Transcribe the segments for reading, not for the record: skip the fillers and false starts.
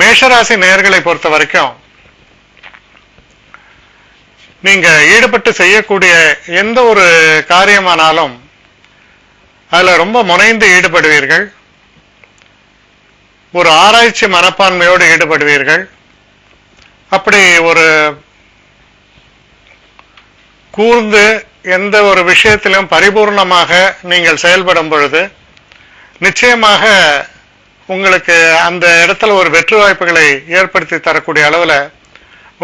மேஷராசி நேயர்களை பொறுத்த வரைக்கும் நீங்க ஈடுபட்டு செய்யக்கூடிய எந்த ஒரு காரியமானாலும் அதுல ரொம்ப முனைந்து ஈடுபடுவீர்கள். ஒரு ஆராய்ச்சி மனப்பான்மையோடு ஈடுபடுவீர்கள். அப்படி ஒரு கூர்ந்து எந்த ஒரு விஷயத்திலும் பரிபூர்ணமாக நீங்கள் செயல்படும் பொழுது நிச்சயமாக உங்களுக்கு அந்த இடத்துல ஒரு வெற்றி வாய்ப்புகளை ஏற்படுத்தி தரக்கூடிய அளவில்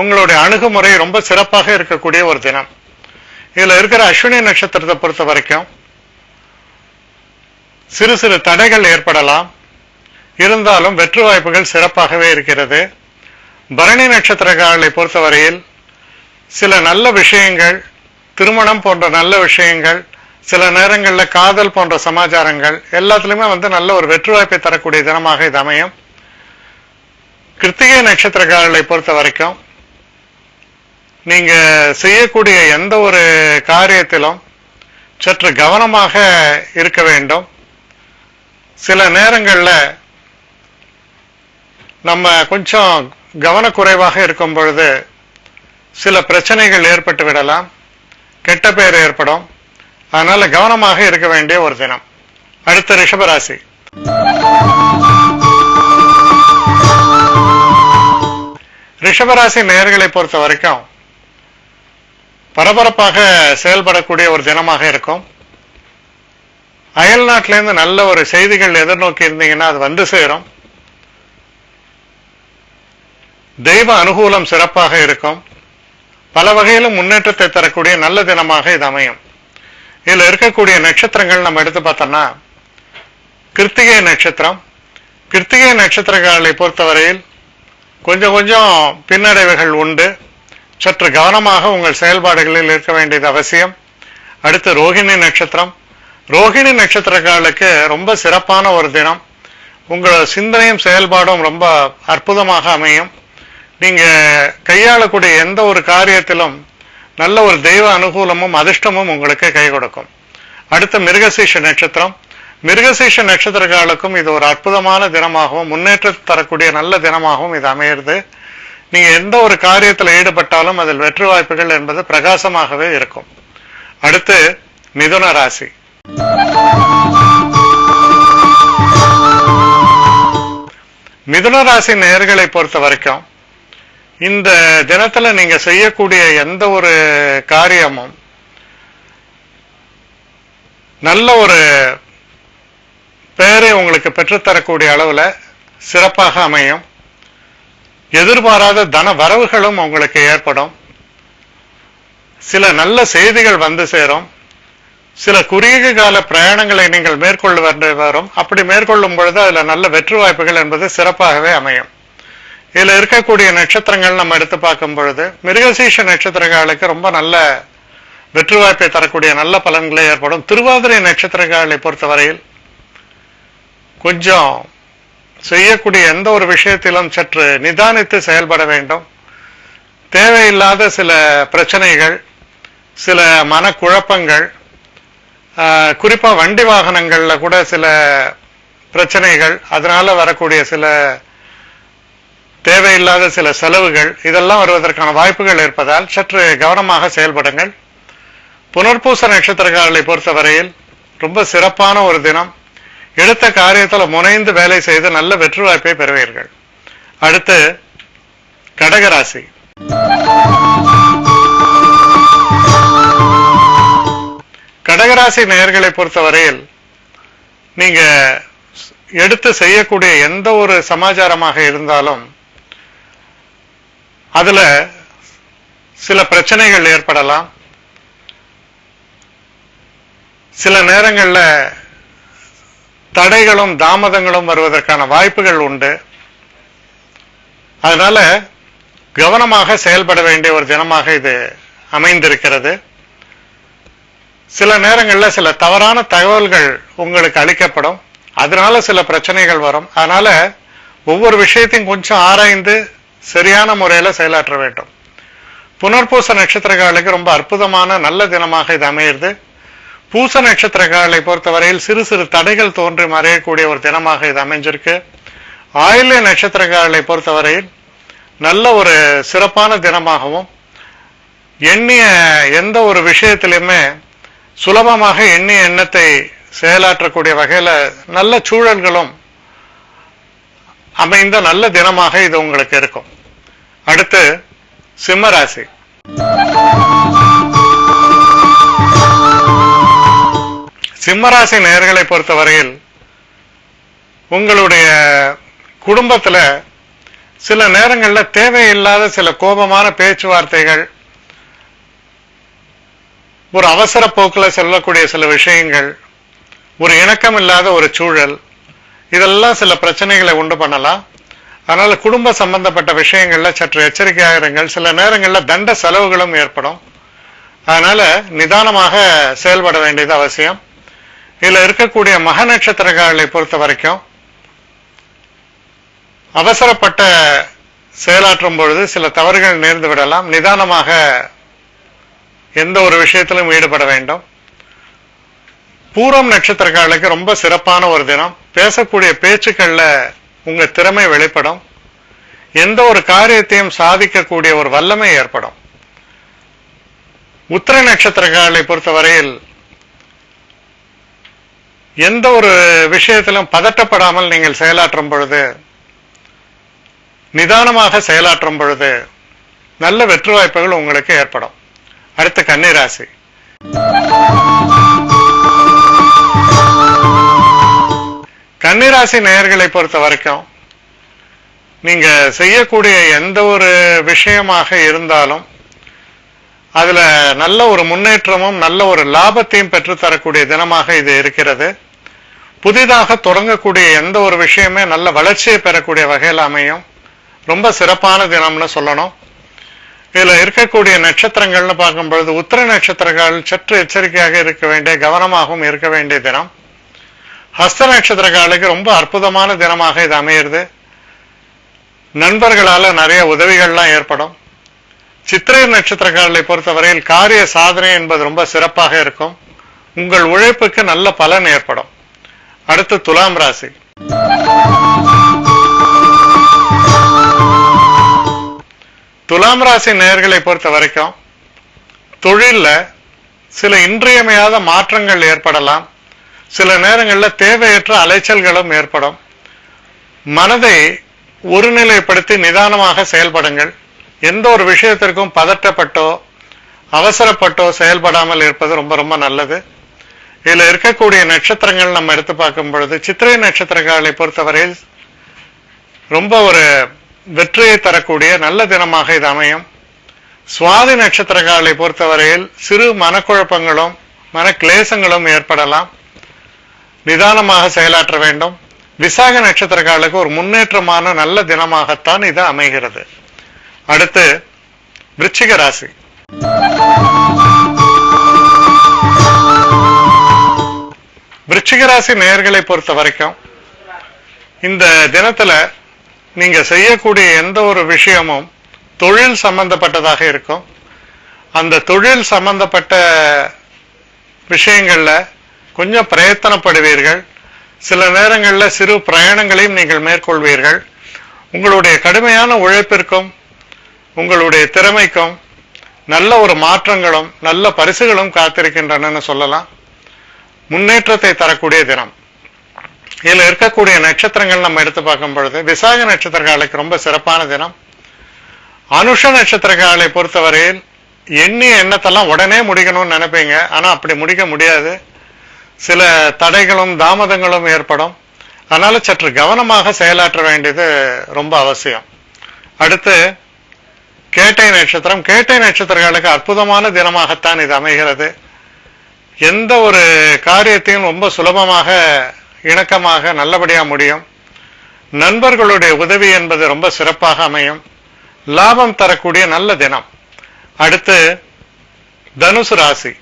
உங்களுடைய அணுகுமுறை ரொம்ப சிறப்பாக இருக்கக்கூடிய ஒரு தினம். இதுல இருக்கிற அஸ்வினி நட்சத்திரத்தை பொறுத்த வரைக்கும் சிறு சிறு தடைகள் ஏற்படலாம், இருந்தாலும் வெற்றி வாய்ப்புகள் சிறப்பாகவே இருக்கிறது. பரணி நட்சத்திரக்காரர்களை பொறுத்தவரையில் சில நல்ல விஷயங்கள், திருமணம் போன்ற நல்ல விஷயங்கள், சில நேரங்களில் காதல் போன்ற சமாச்சாரங்கள் எல்லாத்துலயுமே நல்ல ஒரு வெற்றி வாய்ப்பை தரக்கூடிய தினமாக இது அமையும். கிருத்திகை நட்சத்திரக்காரர்களை பொறுத்த வரைக்கும் நீங்க செய்யக்கூடிய எந்த ஒரு காரியத்திலும் சற்று கவனமாக இருக்க வேண்டும். சில நேரங்கள்ல நம்ம கொஞ்சம் கவனக்குறைவாக இருக்கும் பொழுது சில பிரச்சனைகள் ஏற்பட்டு விடலாம், கெட்ட பெயர் ஏற்படும். அதனால கவனமாக இருக்க வேண்டிய ஒரு தினம். அடுத்த ரிஷபராசி. ரிஷபராசி நேயர்களை பொறுத்த வரைக்கும் பரபரப்பாக செயல்படக்கூடிய ஒரு தினமாக இருக்கும். அயல் நாட்டிலிருந்து நல்ல ஒரு செய்திகள் எதிர்நோக்கி இருந்தீங்கன்னா அது வந்து சேரும். தெய்வ அனுகூலம் சிறப்பாக இருக்கும். பல வகையிலும் முன்னேற்றத்தை தரக்கூடிய நல்ல தினமாக இது அமையும். இதுல இருக்கக்கூடிய நட்சத்திரங்கள் நம்ம எடுத்து பார்த்தோம்னா கிருத்திகை நட்சத்திரம். கிருத்திகை நட்சத்திரங்களை பொறுத்தவரையில் கொஞ்சம் பின்னடைவுகள் உண்டு. சற்று கவனமாக உங்கள் செயல்பாடுகளில் இருக்க வேண்டியது அவசியம். அடுத்து ரோகிணி நட்சத்திரம். ரோகிணி நட்சத்திரக்காரர்களுக்கு ரொம்ப சிறப்பான ஒரு தினம். உங்களோட சிந்தனையும் செயல்பாடும் ரொம்ப அற்புதமாக அமையும். நீங்க கையாளக்கூடிய எந்த ஒரு காரியத்திலும் நல்ல ஒரு தெய்வ அனுகூலமும் அதிர்ஷ்டமும் உங்களுக்கு கை கொடுக்கும். அடுத்து மிருகசீஷ நட்சத்திரம். மிருகசீஷ நட்சத்திரக்காரர்களுக்கும் இது ஒரு அற்புதமான தினமாகவும் முன்னேற்றத்தை தரக்கூடிய நல்ல தினமாகவும் இது அமையிறது. நீங்க எந்த ஒரு காரியத்தில் ஈடுபட்டாலும் அதில் வெற்றி வாய்ப்புகள் என்பது பிரகாசமாகவே இருக்கும். அடுத்து மிதுன ராசி. மிதுன ராசி நேயர்களை பொறுத்த வரைக்கும் இந்த தினத்துல நீங்க செய்யக்கூடிய எந்த ஒரு காரியமும் நல்ல ஒரு பெயரை உங்களுக்கு பெற்றுத்தரக்கூடிய அளவுல சிறப்பாக அமையும். எதிர்பாராத தன வரவுகளும் உங்களுக்கு ஏற்படும். சில நல்ல செய்திகள் வந்து சேரும். சில குறுகிய கால பிரயாணங்களை நீங்கள் மேற்கொள்ள வேண்டி வரும். அப்படி மேற்கொள்ளும் பொழுது அதுல நல்ல வெற்றி வாய்ப்புகள் என்பது சிறப்பாகவே அமையும். இதுல இருக்கக்கூடிய நட்சத்திரங்கள் நம்ம எடுத்து பார்க்கும் பொழுது மிருகசீஷ நட்சத்திரங்களுக்கு ரொம்ப நல்ல வெற்றி வாய்ப்பை தரக்கூடிய நல்ல பலன்களே ஏற்படும். திருவாதிரை நட்சத்திரங்களை பொறுத்தவரையில் கொஞ்சம் செய்யக்கூடிய எந்த ஒரு விஷயத்திலும் சற்று நிதானித்து செயல்பட வேண்டும். தேவையில்லாத சில பிரச்சனைகள், சில மனக்குழப்பங்கள், குறிப்பா வண்டி வாகனங்கள்ல கூட சில பிரச்சனைகள், அதனால வரக்கூடிய சில தேவையில்லாத சில செலவுகள் இதெல்லாம் வருவதற்கான வாய்ப்புகள் இருப்பதால் சற்று கவனமாக செயல்படுங்கள். புனர்பூச நட்சத்திரக்காரர்களை பொறுத்தவரையில் ரொம்ப சிறப்பான ஒரு தினம். எடுத்த காரியத்தில் முனைந்து வேலை செய்து நல்ல வெற்றி வாய்ப்பை பெறுவீர்கள். அடுத்து கடகராசி. கடகராசி நேயர்களை பொறுத்தவரையில் நீங்க எடுத்து செய்யக்கூடிய எந்த ஒரு சமாச்சாரமாக இருந்தாலும் அதுல சில பிரச்சனைகள் ஏற்படலாம். சில நேரங்கள்ல தடைகளும் தாமதங்களும் வருவதற்கான வாய்ப்புகள் உண்டு. அதனால கவனமாக செயல்பட வேண்டிய ஒரு தினமாக இது அமைந்திருக்கிறது. சில நேரங்கள்ல சில தவறான தகவல்கள் உங்களுக்கு அளிக்கப்படும். அதனால சில பிரச்சனைகள் வரும். அதனால ஒவ்வொரு விஷயத்தையும் கொஞ்சம் ஆராய்ந்து சரியான முறையில செயலாற்ற வேண்டும். புனர்பூச நட்சத்திரக்காரர்களுக்கு ரொம்ப அற்புதமான நல்ல தினமாக இது அமையிறது. பூச நட்சத்திரக்காரர்களை பொறுத்தவரையில் சிறு சிறு தடைகள் தோன்றி மறையக்கூடிய ஒரு தினமாக இது அமைஞ்சிருக்கு. ஆயில்ய நட்சத்திரக்காரர்களை பொறுத்தவரையில் நல்ல ஒரு சிறப்பான தினமாகவும், எண்ணிய எந்த ஒரு விஷயத்திலுமே சுலபமாக எண்ணிய எண்ணத்தை செயலாற்றக்கூடிய வகையில நல்ல சூழல்களும் அமைந்த நல்ல தினமாக இது உங்களுக்கு இருக்கும். அடுத்து சிம்மராசி. சிம்மராசி நேயர்களை பொறுத்தவரையில் உங்களுடைய குடும்பத்துல சில நேரங்கள்ல தேவையில்லாத சில கோபமான பேச்சுவார்த்தைகள், ஒரு அவசர போக்குல செல்லக்கூடிய சில விஷயங்கள், ஒரு இணக்கம் இல்லாத ஒரு சூழல், இதெல்லாம் சில பிரச்சனைகளை உண்டு பண்ணலாம். அதனால குடும்ப சம்பந்தப்பட்ட விஷயங்கள்ல சற்று எச்சரிக்கையாக இருங்கள். சில நேரங்கள்ல தண்ட செலவுகளும் ஏற்படும். அதனால நிதானமாக செயல்பட வேண்டியது அவசியம். இதுல இருக்கக்கூடிய மக நட்சத்திரக்காரர்களை பொறுத்த வரைக்கும் அவசரப்பட்ட செயலாற்றும் பொழுது சில தவறுகள் நேர்ந்து விடலாம். நிதானமாக எந்த ஒரு விஷயத்திலும் ஈடுபட வேண்டும். பூரம் நட்சத்திரக்காரர்களுக்கு ரொம்ப சிறப்பான ஒரு தினம். பேசக்கூடிய பேச்சுக்கள்ல உங்க திறமை வெளிப்படும். எந்த ஒரு காரியத்தையும் சாதிக்கக்கூடிய ஒரு வல்லமை ஏற்படும். உத்திர நட்சத்திரக்காரர்களை பொறுத்தவரையில் எந்த ஒரு விஷயத்திலும் பதட்டப்படாமல் நீங்கள் செயலாற்றும் பொழுது, நிதானமாக செயலாற்றும் பொழுது நல்ல வெற்றி வாய்ப்புகள் உங்களுக்கு ஏற்படும். அடுத்து கன்னிராசி. கன்னிராசி நேயர்களை பொறுத்த வரைக்கும் நீங்க செய்யக்கூடிய எந்த ஒரு விஷயமாக இருந்தாலும் அதுல நல்ல ஒரு முன்னேற்றமும் நல்ல ஒரு லாபத்தையும் பெற்றுத்தரக்கூடிய தினமாக இது இருக்கிறது. புதிதாக தொடங்கக்கூடிய எந்த ஒரு விஷயமே நல்ல வளர்ச்சியை பெறக்கூடிய வகையில் அமையும். ரொம்ப சிறப்பான தினம்னு சொல்லணும். இதுல இருக்கக்கூடிய நட்சத்திரங்கள்னு பார்க்கும் பொழுது உத்திர நட்சத்திரங்கள் சற்று எச்சரிக்கையாக இருக்க வேண்டிய, கவனமாகவும் இருக்க வேண்டிய தினம். ஹஸ்த நட்சத்திரக்காரர்களுக்கு ரொம்ப அற்புதமான தினமாக இது அமையிறது. நண்பர்களால நிறைய உதவிகள்லாம் ஏற்படும். சித்திரை நட்சத்திரக்காரர்களை பொறுத்தவரையில் காரிய சாதனை என்பது ரொம்ப சிறப்பாக இருக்கும். உங்கள் உழைப்புக்கு நல்ல பலன் ஏற்படும். அடுத்து துலாம் ராசி. துலாம் ராசி நேயர்களை பொறுத்த வரைக்கும் தொழில்ல சில இன்றியமையாத மாற்றங்கள் ஏற்படலாம். சில நேரங்களில் தேவையற்ற அலைச்சல்களும் ஏற்படும். மனதை ஒருநிலைப்படுத்தி நிதானமாக செயல்படுங்கள். எந்த ஒரு விஷயத்திற்கும் பதட்டப்பட்டோ அவசரப்பட்டோ செயல்படாமல் இருப்பது ரொம்ப ரொம்ப நல்லது. இதுல இருக்கக்கூடிய நட்சத்திரங்கள் நம்ம எடுத்து பார்க்கும் பொழுது சித்திரை நட்சத்திரங்களை பொறுத்தவரையில் ரொம்ப ஒரு வெற்றியை தரக்கூடிய நல்ல தினமாக இது அமையும். சுவாதி நட்சத்திரங்களை பொறுத்தவரையில் சிறு மனக்குழப்பங்களும் மன கிளேசங்களும் ஏற்படலாம். நிதானமாக செயலாற்ற வேண்டும். விசாக நட்சத்திரக்காரர்களுக்கு ஒரு முன்னேற்றமான நல்ல தினமாகத்தான் இது அமைகிறது. அடுத்து விருச்சிக ராசி. விருச்சிக ராசி நேயர்களை பொறுத்த வரைக்கும் இந்த தினத்துல நீங்க செய்யக்கூடிய எந்த ஒரு விஷயமும் தொழில் சம்பந்தப்பட்டதாக இருக்கும். அந்த தொழில் சம்பந்தப்பட்ட விஷயங்கள்ல கொஞ்சம் பிரயத்தனப்படுவீர்கள். சில நேரங்களில் சிறு பிரயாணங்களையும் நீங்கள் மேற்கொள்வீர்கள். உங்களுடைய கடுமையான உழைப்பிற்கும் உங்களுடைய திறமைக்கும் நல்ல ஒரு மாற்றங்களும் நல்ல பரிசுகளும் காத்திருக்கின்றன சொல்லலாம். முன்னேற்றத்தை தரக்கூடிய தினம். இதுல இருக்கக்கூடிய நட்சத்திரங்கள் நம்ம எடுத்து பார்க்கும் பொழுது விசாக நட்சத்திரக்காரர்களுக்கு ரொம்ப சிறப்பான தினம். அனுஷ நட்சத்திரக்காரர்களை பொறுத்தவரையில் எண்ணிய எண்ணத்தெல்லாம் உடனே முடிக்கணும்னு நினைப்பீங்க. ஆனா அப்படி முடிக்க முடியாது. சில தடைகளும் தாமதங்களும் ஏற்படும். அதனால சற்று கவனமாக செயலாற்ற வேண்டியது ரொம்ப அவசியம். அடுத்து கேட்டை நட்சத்திரம். கேட்டை நட்சத்திரங்களுக்கு அற்புதமான தினமாகத்தான் இது அமைகிறது. எந்த ஒரு காரியத்தையும் ரொம்ப சுலபமாக இணக்கமாக நல்லபடியா முடியும். நண்பர்களுடைய உதவி என்பது ரொம்ப சிறப்பாக அமையும். லாபம் தரக்கூடிய நல்ல தினம். அடுத்து தனுசு ராசி.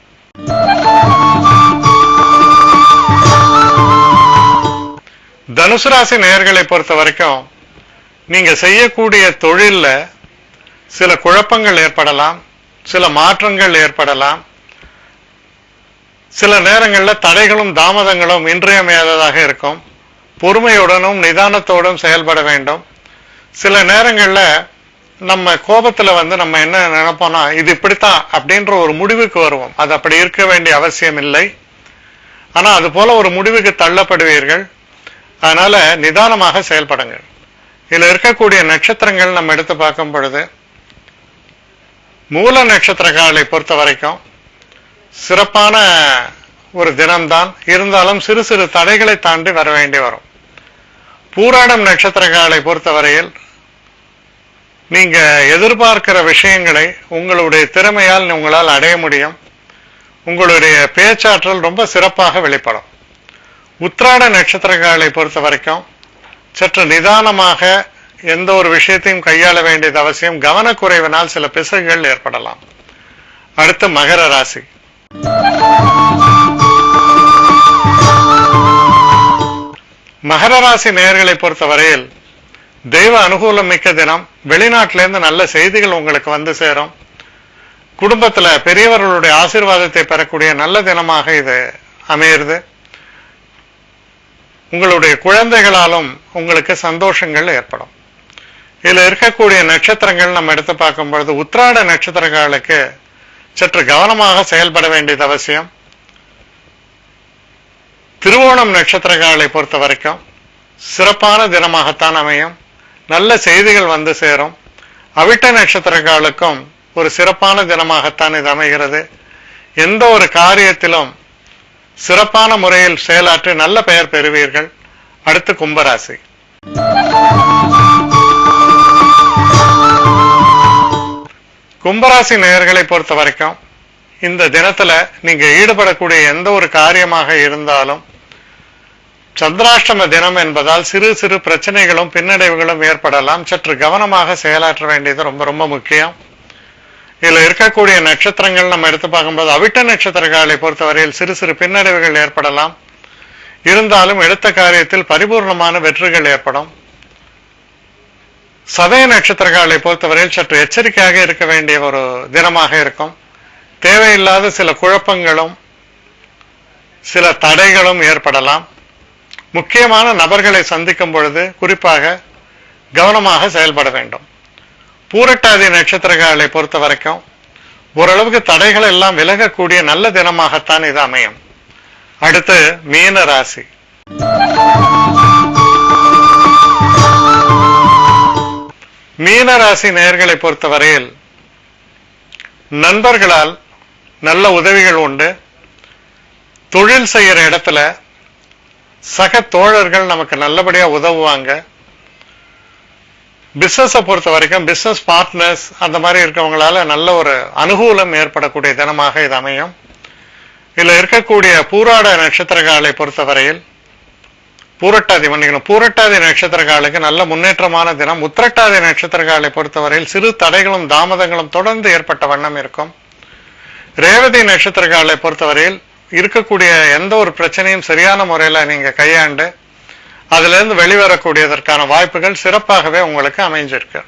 தனுசு ராசி நேயர்களை பொறுத்த வரைக்கும் நீங்க செய்யக்கூடிய தொழில்ல சில குழப்பங்கள் ஏற்படலாம், சில மாற்றங்கள் ஏற்படலாம். சில நேரங்களில் தடைகளும் தாமதங்களும் இன்றியமையாததாக இருக்கும். பொறுமையுடனும் நிதானத்தோடும் செயல்பட வேண்டும். சில நேரங்கள்ல நம்ம கோபத்துல நம்ம என்ன நினைப்போம்னா, இது இப்படித்தான் அப்படின்ற ஒரு முடிவுக்கு வருவோம். அது அப்படி இருக்க வேண்டிய அவசியம் இல்லை. ஆனா அது போல ஒரு முடிவுக்கு தள்ளப்படுவீர்கள். அதனால நிதானமாக செயல்படுங்க. இதுல இருக்கக்கூடிய நட்சத்திரங்கள் நம்ம எடுத்து பார்க்கும் பொழுது, மூல நட்சத்திரக்காரர்களை பொறுத்த வரைக்கும் சிறப்பான ஒரு தினம்தான். இருந்தாலும் சிறு சிறு தடைகளை தாண்டி வர வேண்டி வரும். பூராடம் நட்சத்திரக்காரர்களை பொறுத்தவரையில் நீங்க எதிர்பார்க்கிற விஷயங்களை உங்களுடைய திறமையால் உங்களால் அடைய முடியும். உங்களுடைய பேச்சாற்றல் ரொம்ப சிறப்பாக வெளிப்படும். உத்திராட நட்சத்திரக்காரர்களை பொறுத்த வரைக்கும் சற்று நிதானமாக எந்த ஒரு விஷயத்தையும் கையாள வேண்டியது அவசியம். கவனக்குறைவினால் சில பிசகுகள் ஏற்படலாம். அடுத்து மகர ராசி. மகர ராசி நேயர்களை பொறுத்த வரையில் தெய்வ அனுகூலம் மிக்க தினம். வெளிநாட்டிலிருந்து நல்ல செய்திகள் உங்களுக்கு சேரும். குடும்பத்துல பெரியவர்களுடைய ஆசீர்வாதத்தை பெறக்கூடிய நல்ல தினமாக இது அமையிறது. உங்களுடைய குழந்தைகளாலும் உங்களுக்கு சந்தோஷங்கள் ஏற்படும். இதுல இருக்கக்கூடிய நட்சத்திரங்கள் நம்ம எடுத்து பார்க்கும் பொழுது, உத்திராட நட்சத்திரங்களுக்கு சற்று கவனமாக செயல்பட வேண்டியது அவசியம். திருவோணம் நட்சத்திரங்களை பொறுத்த வரைக்கும் சிறப்பான தினமாகத்தான் அமையும். நல்ல செய்திகள் சேரும். அவிட்ட நட்சத்திரங்களுக்கும் ஒரு சிறப்பான தினமாகத்தான் இது அமைகிறது. எந்த ஒரு காரியத்திலும் சிறப்பான முறையில் செயலாற்றி நல்ல பெயர் பெறுவீர்கள். அடுத்து கும்பராசி. கும்பராசி நேயர்களை பொறுத்த வரைக்கும் இந்த தினத்துல நீங்க ஈடுபடக்கூடிய எந்த ஒரு காரியமாக இருந்தாலும், சந்திராஷ்டம தினம் என்பதால் சிறு சிறு பிரச்சனைகளும் பின்னடைவுகளும் ஏற்படலாம். சற்று கவனமாக செயலாற்ற வேண்டியது ரொம்ப ரொம்ப முக்கியம். இதுல இருக்கக்கூடிய நட்சத்திரங்கள் நம்ம எடுத்து பார்க்கும்போது, அவிட்ட நட்சத்திரங்களை பொறுத்தவரையில் சிறு சிறு பின்னடைவுகள் ஏற்படலாம். இருந்தாலும் எடுத்த காரியத்தில் பரிபூர்ணமான வெற்றிகள் ஏற்படும். சதய நட்சத்திரங்களை பொறுத்தவரையில் சற்று எச்சரிக்கையாக இருக்க வேண்டிய ஒரு தினமாக இருக்கும். தேவையில்லாத சில குழப்பங்களும் சில தடைகளும் ஏற்படலாம். முக்கியமான நபர்களை சந்திக்கும் பொழுது குறிப்பாக கவனமாக செயல்பட வேண்டும். பூரட்டாதி நட்சத்திரங்களை பொறுத்த வரைக்கும் ஓரளவுக்கு தடைகள் எல்லாம் விலகக்கூடிய நல்ல தினமாகத்தான் இது அமையும். அடுத்து மீன ராசி. மீன ராசி நேயர்களை பொறுத்தவரையில் நண்பர்களால் நல்ல உதவிகள் உண்டு. தொழில் செய்யற இடத்துல சக தோழர்கள் நமக்கு நல்லபடியா உதவுவாங்க. பிசினஸை பொறுத்த வரைக்கும் பிசினஸ் பார்ட்னர்ஸ் அந்த மாதிரி இருக்கவங்களால நல்ல ஒரு அனுகூலம் ஏற்படக்கூடிய தினமாக இது அமையும். இதுல இருக்கக்கூடிய பூராட நட்சத்திரங்களை பொறுத்தவரையில் பூரட்டாதி நட்சத்திரங்களுக்கு நல்ல முன்னேற்றமான தினம். உத்திரட்டாதி நட்சத்திரங்களை பொறுத்தவரையில் சிறு தடைகளும் தாமதங்களும் தொடர்ந்து ஏற்பட்ட வண்ணம் இருக்கும். ரேவதி நட்சத்திரங்களை பொறுத்தவரையில் இருக்கக்கூடிய எந்த ஒரு பிரச்சனையும் சரியான முறையில நீங்க கையாண்டு அதுல இருந்து வெளிவரக்கூடியதற்கான வாய்ப்புகள் சிறப்பாகவே உங்களுக்கு அமைஞ்சிருக்கு.